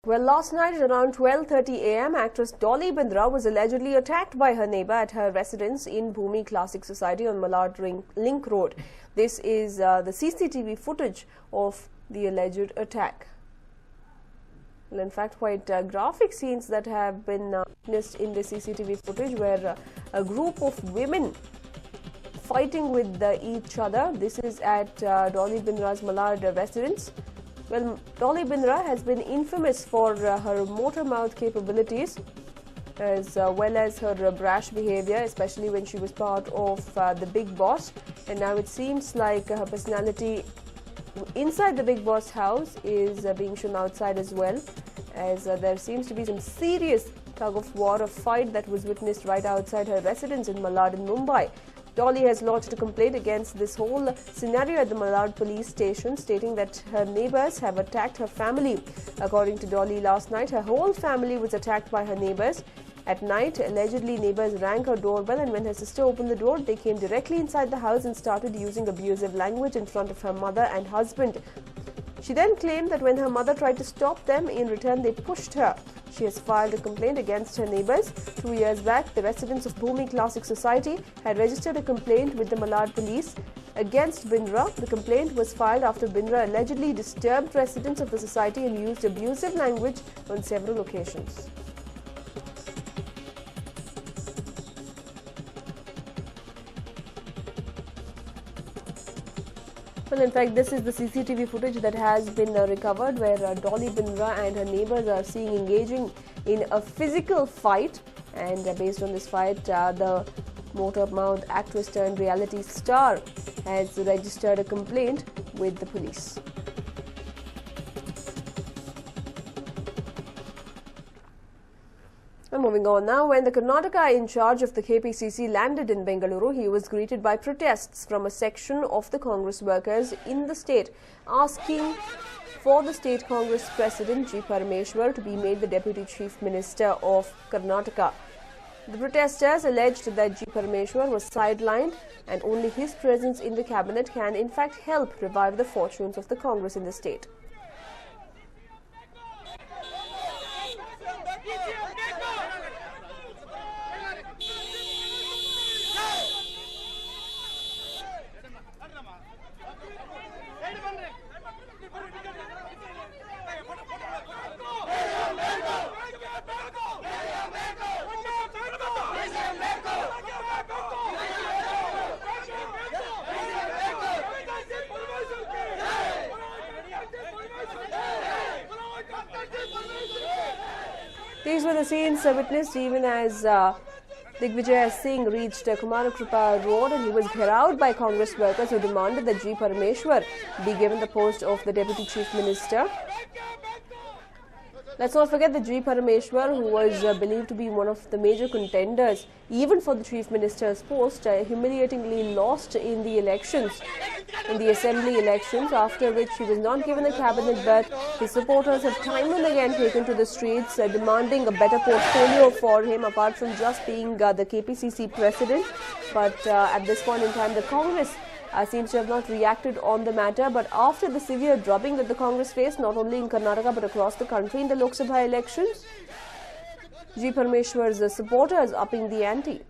Well, last night at around 12:30 a.m., actress Dolly Bindra was allegedly attacked by her neighbour at her residence in Bhumi Classic Society on Mallard Link Road. This is the CCTV footage of the alleged attack. Well, in fact, quite graphic scenes that have been witnessed in the CCTV footage where a group of women fighting with each other. This is at Dolly Bindra's Mallard residence. Well, Dolly Bindra has been infamous for her motor mouth capabilities as well as her brash behavior, especially when she was part of the Big Boss. And now it seems like her personality inside the Big Boss house is being shown outside as well, as there seems to be some serious tug of war, a fight that was witnessed right outside her residence in Mallard in Mumbai. Dolly has lodged a complaint against this whole scenario at the Mallard police station, stating that her neighbours have attacked her family. According to Dolly, last night her whole family was attacked by her neighbours. At night, allegedly neighbours rang her doorbell, and when her sister opened the door, they came directly inside the house and started using abusive language in front of her mother and husband. She then claimed that when her mother tried to stop them, in return they pushed her. She has filed a complaint against her neighbours. 2 years back, the residents of Bhumi Classic Society had registered a complaint with the Mallard police against Bindra. The complaint was filed after Bindra allegedly disturbed residents of the society and used abusive language on several occasions. Well, in fact, this is the CCTV footage that has been recovered where Dolly Bindra and her neighbours are seen engaging in a physical fight, and based on this fight, the motor mouth actress turned reality star has registered a complaint with the police. And moving on now, when the Karnataka in charge of the KPCC landed in Bengaluru, he was greeted by protests from a section of the Congress workers in the state, asking for the state Congress President G. Parameshwar to be made the Deputy Chief Minister of Karnataka. The protesters alleged that G. Parameshwar was sidelined and only his presence in the cabinet can in fact help revive the fortunes of the Congress in the state. These were the scenes witnessed even as Digvijay Singh reached Kumarakripa Road, and he was gherraud by Congress workers who demanded that G. Parameshwar be given the post of the Deputy Chief Minister. Let's not forget that G. Parameshwar, who was believed to be one of the major contenders even for the Chief Minister's post, humiliatingly lost in the elections, in the assembly elections, after which he was not given a cabinet berth. His supporters have time and again taken to the streets demanding a better portfolio for him apart from just being the KPCC president. But at this point in time, the Congress seems to have not reacted on the matter. But after the severe drubbing that the Congress faced not only in Karnataka but across the country in the Lok Sabha elections, G. Parameshwar's supporters upping the ante.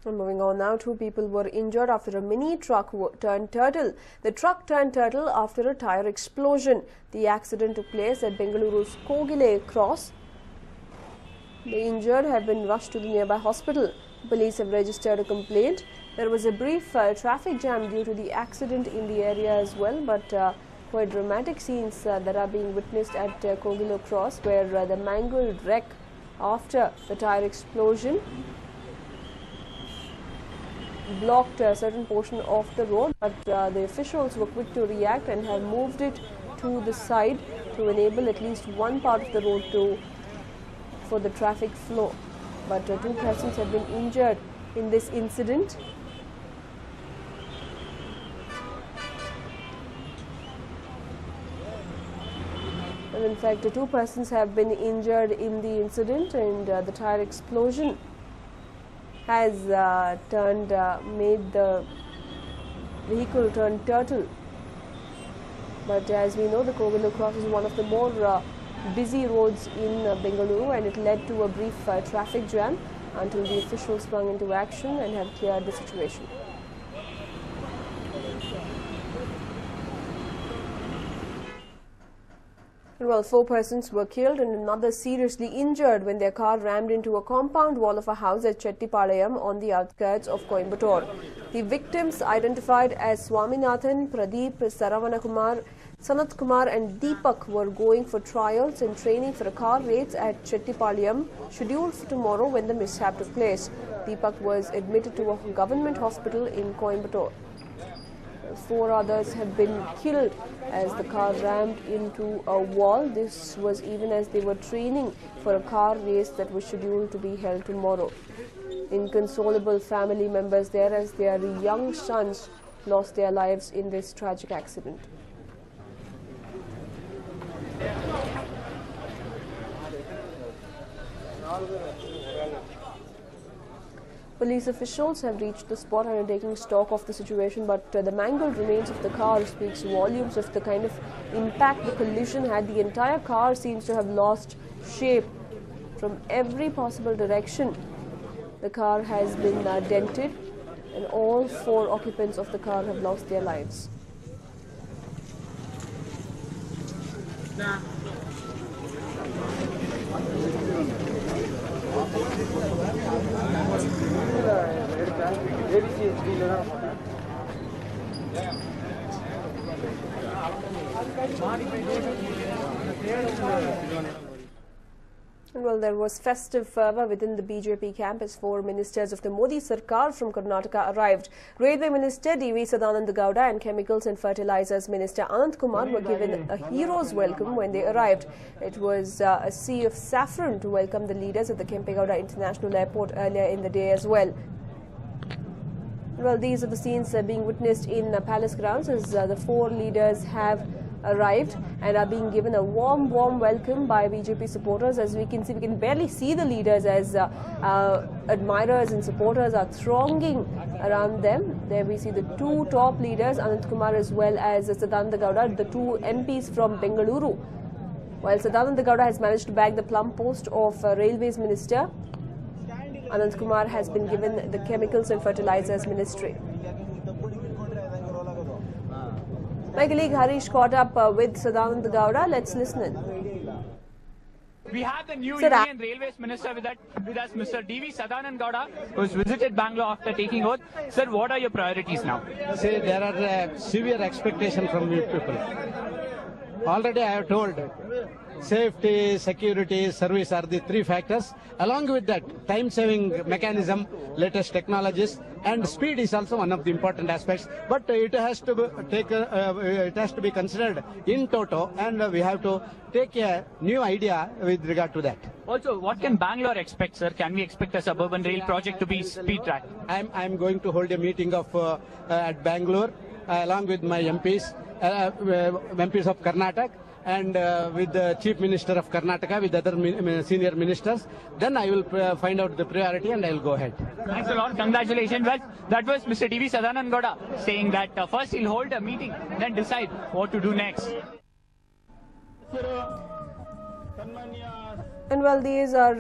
And moving on now, 2 people were injured after a mini truck turned turtle. The truck turned turtle after a tire explosion. The accident took place at Bengaluru's Kogile Cross. The injured have been rushed to the nearby hospital. Police have registered a complaint. There was a brief traffic jam due to the accident in the area as well, but quite dramatic scenes that are being witnessed at Kogile Cross, where the mangled wreck after the tire explosion blocked a certain portion of the road, but the officials were quick to react and have moved it to the side to enable at least one part of the road for the traffic flow. But 2 persons have been injured in this incident. And in fact, 2 persons have been injured in the incident, and the tire explosion has made the vehicle turn turtle. But as we know, the Kovilu Cross is one of the more busy roads in Bengaluru, and it led to a brief traffic jam until the officials sprung into action and have cleared the situation. Well, 4 persons were killed and another seriously injured when their car rammed into a compound wall of a house at Chettipalayam on the outskirts of Coimbatore. The victims, identified as Swaminathan, Pradeep, Saravanakumar, Sanat Kumar and Deepak, were going for trials and training for a car race at Chettipalayam, scheduled for tomorrow when the mishap took place. Deepak was admitted to a government hospital in Coimbatore. 4 others have been killed as the car rammed into a wall. This was even as they were training for a car race that was scheduled to be held tomorrow. Inconsolable family members there as their young sons lost their lives in this tragic accident. Police officials have reached the spot and are taking stock of the situation, but the mangled remains of the car speaks volumes of the kind of impact the collision had. The entire car seems to have lost shape from every possible direction. The car has been dented and all 4 occupants of the car have lost their lives. Well, there was festive fervour within the BJP camp as 4 ministers of the Modi Sarkar from Karnataka arrived. Railway Minister D.V. Sadananda Gowda and Chemicals and Fertilizers Minister Anant Kumar were given a hero's welcome when they arrived. It was a sea of saffron to welcome the leaders at the Kempegowda International Airport earlier in the day as well. Well, these are the scenes being witnessed in Palace grounds as the 4 leaders have arrived and are being given a warm welcome by BJP supporters. As we can see, we can barely see the leaders as admirers and supporters are thronging around them. There we see the 2 top leaders, Anant Kumar as well as Sadananda Gowda, the 2 MPs from Bengaluru. While Sadananda Gowda has managed to bag the plum post of Railways Minister, Anant Kumar has been given the Chemicals and Fertilizers Ministry. My colleague Harish caught up with Sadananda Gowda. Let's listen in. We have the new Union Railways Minister with us, Mr. D.V. Sadananda Gowda, who has visited Bangalore after taking oath. Sir, what are your priorities now? See, there are severe expectations from you people. Already I have told, safety, security, service are the 3 factors. Along with that, time-saving mechanism, latest technologies, and speed is also one of the important aspects. But it has to be considered in toto, and we have to take a new idea with regard to that. Also, what can Bangalore expect, sir? Can we expect a suburban rail project to be speed track? I'm going to hold a meeting at Bangalore along with my MPs, MPs of Karnataka, and with the Chief Minister of Karnataka, with other senior ministers. Then I will find out the priority and I will go ahead. Thanks a lot. Congratulations. Well, that was Mr. D.V. Sadananda Gowda saying that first he'll hold a meeting, then decide what to do next. And well, these are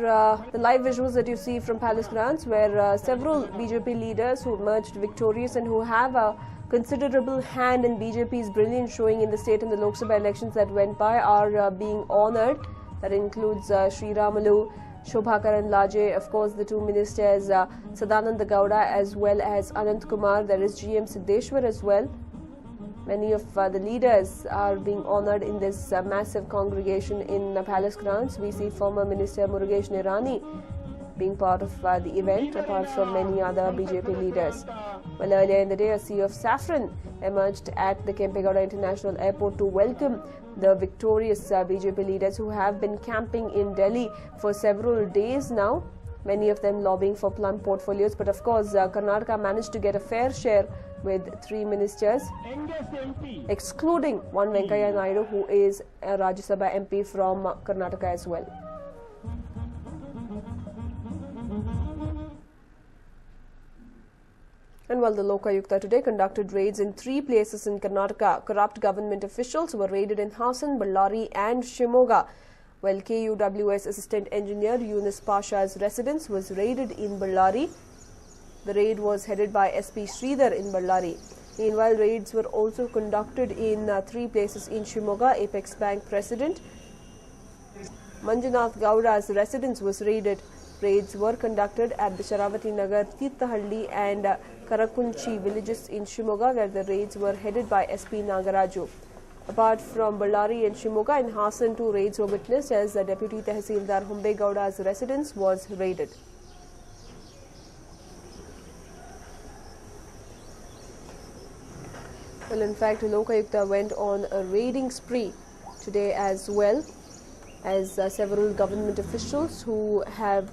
the live visuals that you see from Palace grounds, where several BJP leaders who emerged victorious and who have a considerable hand in BJP's brilliant showing in the state and the Lok Sabha elections that went by are being honoured. That includes Sri Ramalu, Shobhakaran Laje, of course the 2 ministers Sadananda Gowda as well as Anant Kumar. There is GM Siddeshwar as well. Many of the leaders are being honoured in this massive congregation in Palace grounds. We see former Minister Murugesh Nirani being part of the event, apart from many other BJP leaders. Well, earlier in the day, a sea of saffron emerged at the Kempegowda International Airport to welcome the victorious BJP leaders who have been camping in Delhi for several days now, many of them lobbying for plum portfolios. But of course, Karnataka managed to get a fair share with 3 ministers, excluding one Venkaiah Naidu, who is a Rajya Sabha MP from Karnataka as well. And while the Lokayukta today conducted raids in 3 places in Karnataka, corrupt government officials were raided in Hassan, Ballari and Shimoga, while KUWS Assistant Engineer Yunus Pasha's residence was raided in Ballari. The raid was headed by SP Sridhar in Ballari. Meanwhile, raids were also conducted in 3 places in Shimoga. Apex Bank President Manjunath Gowda's residence was raided. Raids were conducted at the Sharavati Nagar, Tirthahalli and Karakunchi villages in Shimoga, where the raids were headed by SP Nagaraju. Apart from Ballari and Shimoga, in Hassan 2 raids were witnessed as the Deputy Tehsildar Humbe Gowda's residence was raided. Well, in fact, Lokayukta went on a raiding spree today as well, as several government officials who have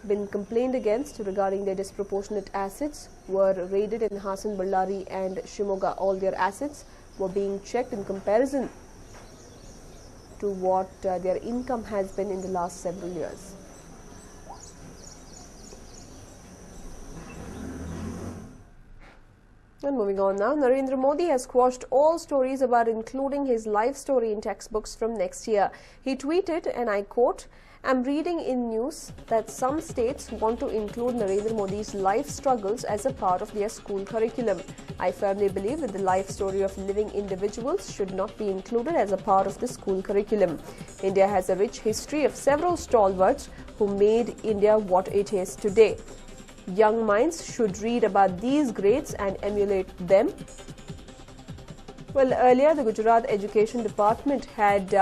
been complained against regarding their disproportionate assets were raided in Hassan, Ballari and Shimoga. All their assets were being checked in comparison to what their income has been in the last several years. And moving on now, Narendra Modi has quashed all stories about including his life story in textbooks from next year. He tweeted, and I quote, "I'm reading in news that some states want to include Narendra Modi's life struggles as a part of their school curriculum. I firmly believe that the life story of living individuals should not be included as a part of the school curriculum. India has a rich history of several stalwarts who made India what it is today. Young minds should read about these greats and emulate them." Well, earlier the Gujarat Education Department had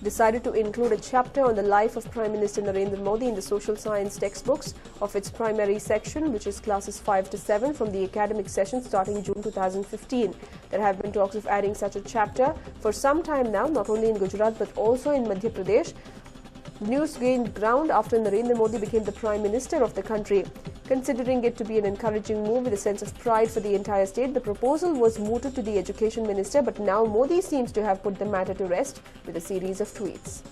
decided to include a chapter on the life of Prime Minister Narendra Modi in the social science textbooks of its primary section, which is classes 5 to 7 from the academic session starting June 2015. There have been talks of adding such a chapter for some time now, not only in Gujarat but also in Madhya Pradesh. The news gained ground after Narendra Modi became the Prime Minister of the country. Considering it to be an encouraging move with a sense of pride for the entire state, the proposal was mooted to the Education Minister, but now Modi seems to have put the matter to rest with a series of tweets.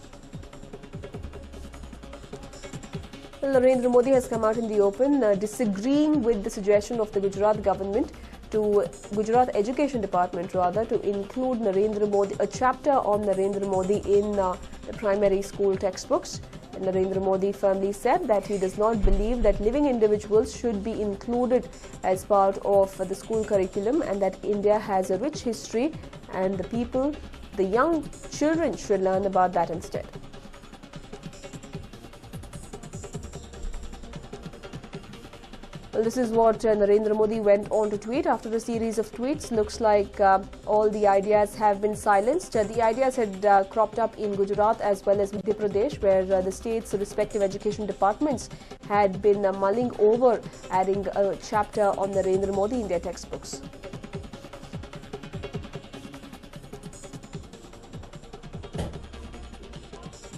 Well, Narendra Modi has come out in the open disagreeing with the suggestion of the Gujarat government Gujarat Education Department to include Narendra Modi, a chapter on Narendra Modi in the primary school textbooks. And Narendra Modi firmly said that he does not believe that living individuals should be included as part of the school curriculum, and that India has a rich history and the young children should learn about that instead. Well, this is what Narendra Modi went on to tweet after a series of tweets. Looks like all the ideas have been silenced. The ideas had cropped up in Gujarat as well as Madhya Pradesh, where the state's respective education departments had been mulling over adding a chapter on Narendra Modi in their textbooks.